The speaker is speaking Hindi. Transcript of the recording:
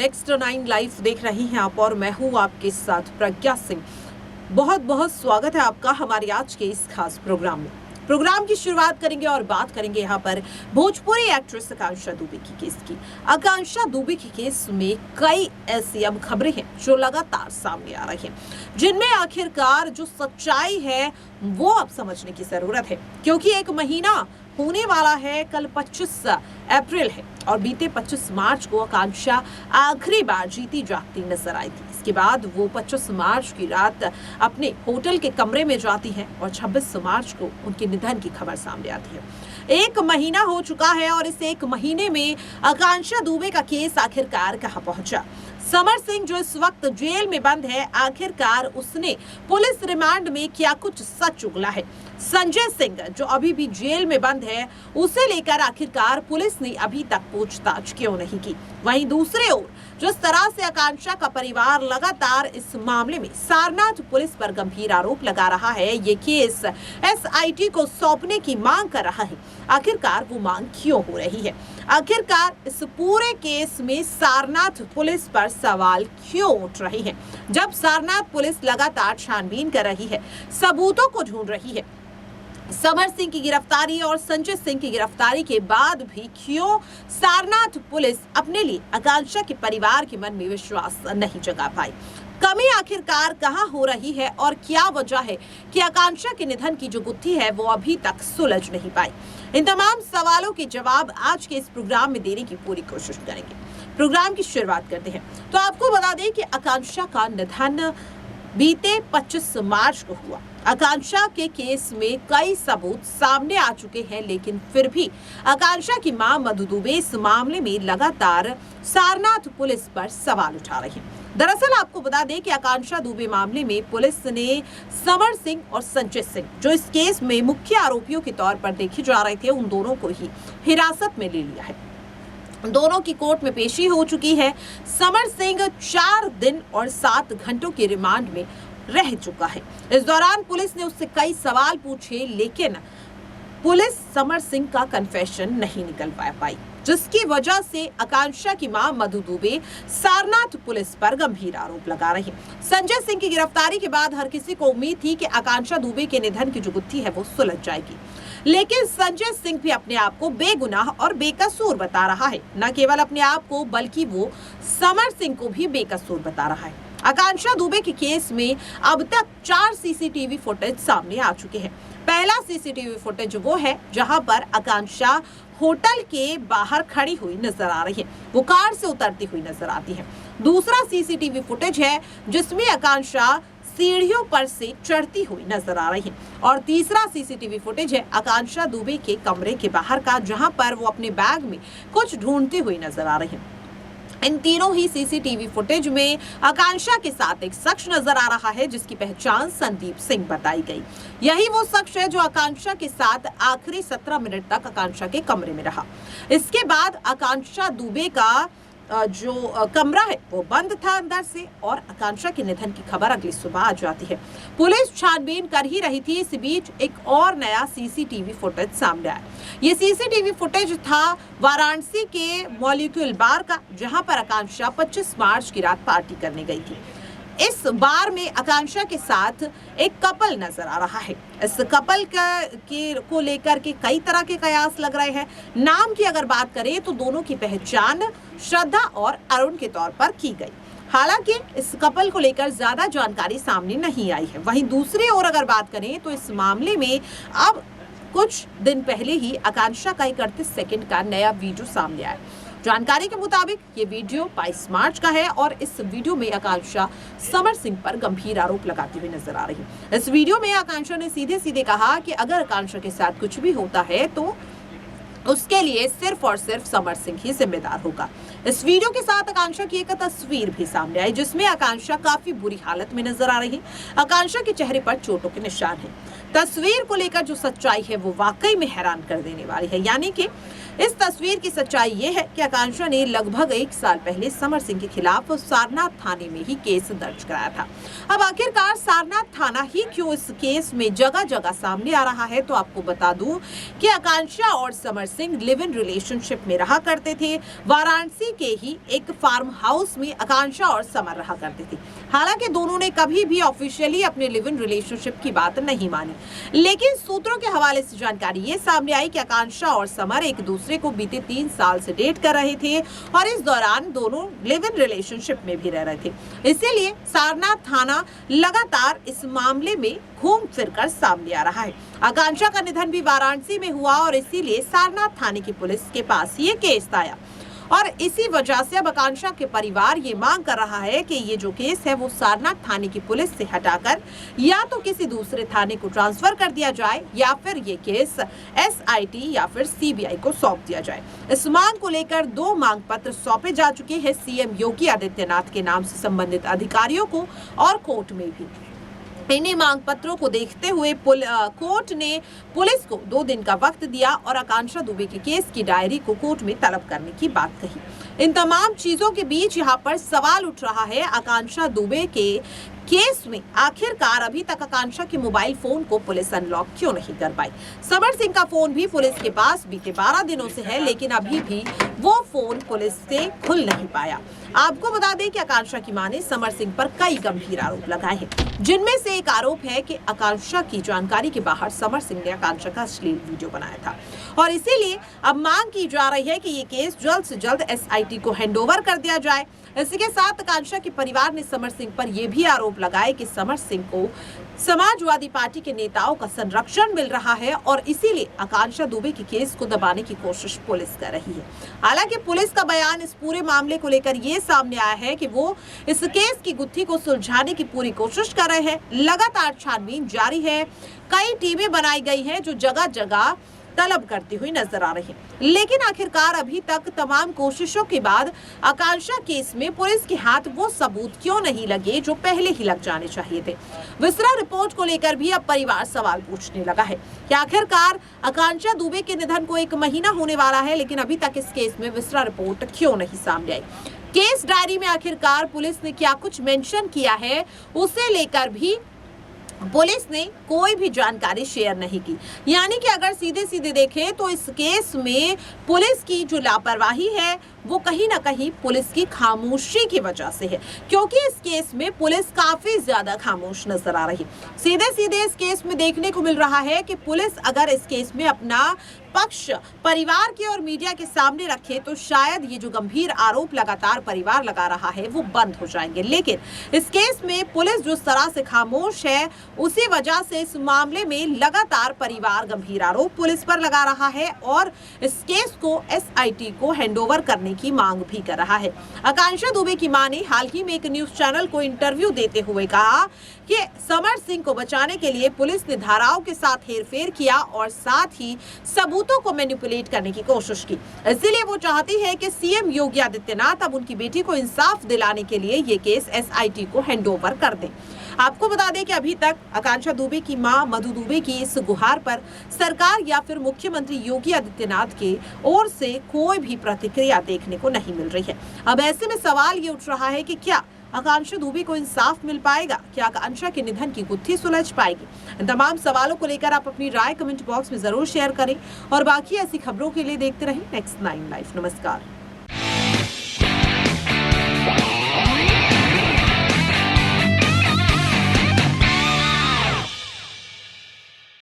नेक्स्ट 9 लाइव देख रही हैं आप और मैं हूं आपके साथ प्रज्ञा सिंह। बहुत बहुत स्वागत है आपका हमारे आज के इस खास प्रोग्राम में। प्रोग्राम की शुरुआत करेंगे और बात करेंगे यहाँ पर भोजपुरी एक्ट्रेस आकांक्षा दुबे की केस की। आकांक्षा दुबे के केस में कई ऐसी अब खबरें हैं जो लगातार सामने आ रही हैं, जिनमें आखिरकार जो सच्चाई है वो अब समझने की जरूरत है, क्योंकि एक महीना होने वाला है। कल 25 अप्रैल है और बीते 25 मार्च को आकांक्षा आखिरी बार जीती जागती नजर आई थी। इसके बाद वो 25 मार्च की रात अपने होटल के कमरे में जाती है और 26 मार्च को उनके निधन की खबर सामने आती है। एक महीना हो चुका है और इस एक महीने में आकांक्षा दुबे का केस आखिरकार कहां पहुंचा। समर सिंह जो इस वक्त जेल में बंद है, आखिरकार उसने पुलिस रिमांड में क्या कुछ सच उगला है। संजय सिंह जो अभी भी जेल में बंद है, उसे लेकर आखिरकार पुलिस ने अभी तक पूछताछ क्यों नहीं की। वहीं दूसरी ओर जिस तरह से आकांक्षा का परिवार लगातार इस मामले में सारनाथ पुलिस पर गंभीर आरोप लगा रहा है, ये केस एसआईटी को सौंपने की मांग कर रहा है। आखिरकार वो मांग क्यों हो रही है? आखिरकार इस पूरे केस में सारनाथ पुलिस पर सवाल क्यों उठ रहे हैं, जब सारनाथ पुलिस लगातार छानबीन कर रही है, सबूतों को ढूंढ रही है। समर सिंह की गिरफ्तारी और संजय सिंह की गिरफ्तारी के बाद भी क्यों सारनाथ पुलिस अपने लिए आकांक्षा के परिवार के मन में विश्वास नहीं जगा पाई? कमी आखिरकार कहां हो रही है और क्या वजह है कि आकांक्षा के निधन की जो गुत्थी है वो अभी तक सुलझ नहीं पाई? इन तमाम सवालों के जवाब आज के इस प्रोग्राम में देने की पूरी कोशिश करेंगे। प्रोग्राम की शुरुआत करते हैं तो आपको बता दें कि आकांक्षा का निधन बीते 25 मार्च को हुआ। आकांक्षा के केस में कई सबूत सामने आ चुके हैं, लेकिन फिर भी आकांक्षा की मां मधु दुबे इस मामले में लगातार सारनाथ पुलिस पर सवाल उठा रही है। दरअसल आपको बता दें कि आकांक्षा दुबे मामले में पुलिस ने समर सिंह और संजय सिंह जो इस केस में मुख्य आरोपियों के तौर पर देखे जा रहे थे, उन दोनों को ही हिरासत में ले लिया है। दोनों की कोर्ट में पेशी हो चुकी है। समर सिंह 4 दिन और 7 घंटों के रिमांड में रह चुका है। इस दौरान पुलिस ने उससे कई सवाल पूछे, लेकिन पुलिस समर सिंह का कन्फेशन नहीं निकलवा पाई, जिसकी वजह से आकांक्षा की मां मधु दुबे सारनाथ पुलिस पर गंभीर आरोप लगा रही है। संजय सिंह की गिरफ्तारी के बाद हर किसी को उम्मीद थी कि आकांक्षा दुबे के निधन की जो गुत्थी है वो सुलझ जाएगी, लेकिन संजय सिंह भी अपने आप को बेगुनाह और बेकसूर बता रहा है। न केवल अपने आप को बल्कि वो समर सिंह को भी बेकसूर बता रहा है। आकांक्षा दुबे के केस में अब तक 4 सीसीटीवी फुटेज सामने आ चुके हैं। पहला सीसीटीवी फुटेज वो है जहां पर आकांक्षा होटल के बाहर खड़ी हुई नजर आ रही है, वो कार से उतरती हुई नजर आती है। दूसरा सीसीटीवी फुटेज है जिसमें आकांक्षा सीढ़ियों पर से चढ़ती हुई नजर आ रही है और तीसरा सीसीटीवी फुटेज है आकांक्षा दुबे के कमरे के बाहर का, जहां पर वो अपने बैग में कुछ ढूंढती हुई नजर आ रही है। इन तीनों ही सीसीटीवी फुटेज में आकांक्षा के साथ एक शख्स नजर आ रहा है, जिसकी पहचान संदीप सिंह बताई गई। यही वो शख्स है जो आकांक्षा के साथ आखिरी 17 मिनट तक आकांक्षा के कमरे में रहा। इसके बाद आकांक्षा दुबे का जो कमरा है वो बंद था अंदर से और आकांक्षा के निधन की खबर अगली सुबह आ जाती है। पुलिस छानबीन कर ही रही थी, इस बीच एक और नया सीसीटीवी फुटेज सामने आया। ये सीसीटीवी फुटेज था वाराणसी के मॉलिक्यूल बार का, जहां पर आकांक्षा 25 मार्च की रात पार्टी करने गई थी। इस बार में आकांक्षा के साथ एक कपल नजर आ रहा है। इस कपल को लेकर के कई तरह के कयास लग रहे हैं। नाम की अगर बात करें तो दोनों की पहचान श्रद्धा और अरुण के तौर पर की गई। हालांकि इस कपल को लेकर ज्यादा जानकारी सामने नहीं आई है। वहीं दूसरी ओर अगर बात करें तो इस मामले में अब कुछ दिन पहले ही आकांक्षा का 31 सेकंड का नया वीडियो सामने आया। जानकारी के मुताबिक ये वीडियो 22 मार्च का है और इस वीडियो में आकांक्षा समर सिंह पर गंभीर आरोप लगाती हुई नजर आ रही है। इस वीडियो में आकांक्षा ने सीधे सीधे कहा कि अगर आकांक्षा के साथ कुछ भी होता है तो उसके लिए सिर्फ और सिर्फ समर सिंह ही जिम्मेदार होगा। इस वीडियो के साथ आकांक्षा की एक तस्वीर भी सामने आई, जिसमें आकांक्षा काफी बुरी हालत में नजर आ रही है। आकांक्षा के चेहरे पर चोटों के निशान हैं। तस्वीर को लेकर जो सच्चाई है वो वाकई में हैरान कर देने वाली है। यानी कि इस तस्वीर की सच्चाई ये है कि आकांक्षा ने लगभग 1 साल पहले समर सिंह के खिलाफ सारनाथ थाने में ही केस दर्ज कराया था। अब आखिरकार सारनाथ थाना ही क्यों इस केस में जगह जगह सामने आ रहा है, तो आपको बता दूं कि आकांक्षा और Samar Singh live in relationship में रहा करते थे। वाराणसी के ही एक फार्म हाउस में आकांक्षा और समर रहा करते थे। हालांकि दोनों ने कभी भी ऑफिशियली अपने लिव इन रिलेशनशिप की बात नहीं मानी, लेकिन सूत्रों के हवाले से जानकारी ये सामने आई कि आकांक्षा और समर एक दूसरे को बीते 3 साल से डेट कर रहे थे और इस दौरान दोनों लिव इन रिलेशनशिप में भी रह रहे थे। इसीलिए सारनाथ थाना लगातार इस मामले में घूम फिरकर सामने आ रहा है। आकांक्षा का निधन भी वाराणसी में हुआ और इसीलिए सारनाथ थाने की पुलिस के पास ये केस आया और इसी वजह से अब आकांक्षा के परिवार ये मांग कर रहा है कि ये जो केस है वो सारनाथ थाने की पुलिस से हटाकर या तो किसी दूसरे थाने को ट्रांसफर कर दिया जाए या फिर ये केस SIT या फिर CBI को सौंप दिया जाए। इस मांग को लेकर 2 मांग पत्र सौंपे जा चुके हैं CM योगी आदित्यनाथ के नाम से संबंधित अधिकारियों को और कोर्ट में भी। इन्हीं मांग पत्रों को देखते हुए कोर्ट ने पुलिस को 2 दिन का वक्त दिया और आकांक्षा दुबे के केस की डायरी को कोर्ट में तलब करने की बात कही। इन तमाम चीजों के बीच यहाँ पर सवाल उठ रहा है आकांक्षा दुबे के केस में आखिरकार अभी तक आकांक्षा के मोबाइल फोन को पुलिस अनलॉक क्यों नहीं कर पाई। समर सिंह का फोन भी पुलिस के पास बीते 12 दिनों से है, लेकिन अभी भी वो फोन पुलिस से खुल नहीं पाया। आपको बता दें कि आकांक्षा की मां ने समर सिंह पर कई गंभीर आरोप लगाए हैं, जिनमें से एक आरोप है कि आकांक्षा की जानकारी के बाहर समर सिंह ने आकांक्षा का अश्लील वीडियो बनाया था और इसीलिए अब मांग की जा रही है कि ये केस जल्द से जल्द SIT को हैंडओवर कर दिया जाए। इसी के साथ आकांक्षा के परिवार ने समर सिंह पर यह भी आरोप लगाए कि समर सिंह को समाजवादी पार्टी के नेताओं का संरक्षण मिल रहा है और इसीलिए आकांक्षा दुबे के केस को दबाने की कोशिश पुलिस कर रही है। हालांकि पुलिस का बयान इस पूरे मामले को लेकर ये सामने आया है कि वो इस केस की गुत्थी को सुलझाने की पूरी कोशिश कर रहे हैं। लगातार छानबीन जारी है, कई टीमें बनाई गई है जो जगह जगह तलब करती हुई नजर आ रही है, लेकिन आखिरकार अभी तक तमाम कोशिशों के बाद आकांक्षा केस में पुलिस के हाथ वो सबूत क्यों नहीं लगे जो पहले ही लग जाने चाहिए थे। विसरा रिपोर्ट को लेकर भी अब परिवार सवाल पूछने लगा है कि आखिरकार आकांक्षा दुबे के निधन को 1 महीना होने वाला है, लेकिन अभी तक इस केस में विसरा रिपोर्ट क्यों नहीं सामने आई। केस डायरी में आखिरकार पुलिस ने क्या कुछ मेंशन किया है, उसे लेकर भी पुलिस ने कोई भी जानकारी शेयर नहीं की। यानी कि अगर सीधे सीधे देखें तो इस केस में पुलिस की जो लापरवाही है वो कहीं ना कहीं पुलिस की खामोशी की वजह से है, क्योंकि इस केस में पुलिस काफी ज्यादा खामोश नजर आ रही। सीधे सीधे इस केस में देखने को मिल रहा है कि पुलिस अगर इस केस में अपना पक्ष परिवार के और मीडिया के सामने रखे तो शायद ये जो गंभीर आरोप लगातार परिवार लगा रहा है वो बंद हो जाएंगे, लेकिन इस केस में पुलिस जिस तरह से खामोश है उसी वजह से इस मामले में लगातार परिवार गंभीर आरोप पुलिस पर लगा रहा है और इस केस को SIT को हैंडओवर करने की मांग भी कर रहा है। आकांक्षा दुबे की मां ने हाल ही में एक न्यूज चैनल को इंटरव्यू देते हुए कहा कि समर सिंह को बचाने के लिए पुलिस ने धाराओं के साथ हेरफेर किया और साथ ही सबूतों को मैनिपुलेट करने की कोशिश की। इसलिए वो चाहती है कि CM योगी आदित्यनाथ अब उनकी बेटी को इंसाफ दिलाने के लिए ये केस SIT को हैंडओवर कर दें। आपको बता दें कि अभी तक आकांक्षा दुबे की मां मधु दुबे की इस गुहार पर सरकार या फिर मुख्यमंत्री योगी आदित्यनाथ के ओर से कोई भी प्रतिक्रिया देखने को नहीं मिल रही है। अब ऐसे में सवाल ये उठ रहा है कि क्या आकांक्षा दुबे को इंसाफ मिल पाएगा, क्या आकांक्षा के निधन की गुत्थी सुलझ पाएगी। इन तमाम सवालों को लेकर आप अपनी राय कमेंट बॉक्स में जरूर शेयर करें और बाकी ऐसी खबरों के लिए देखते रहें Next 9 लाइव। नमस्कार।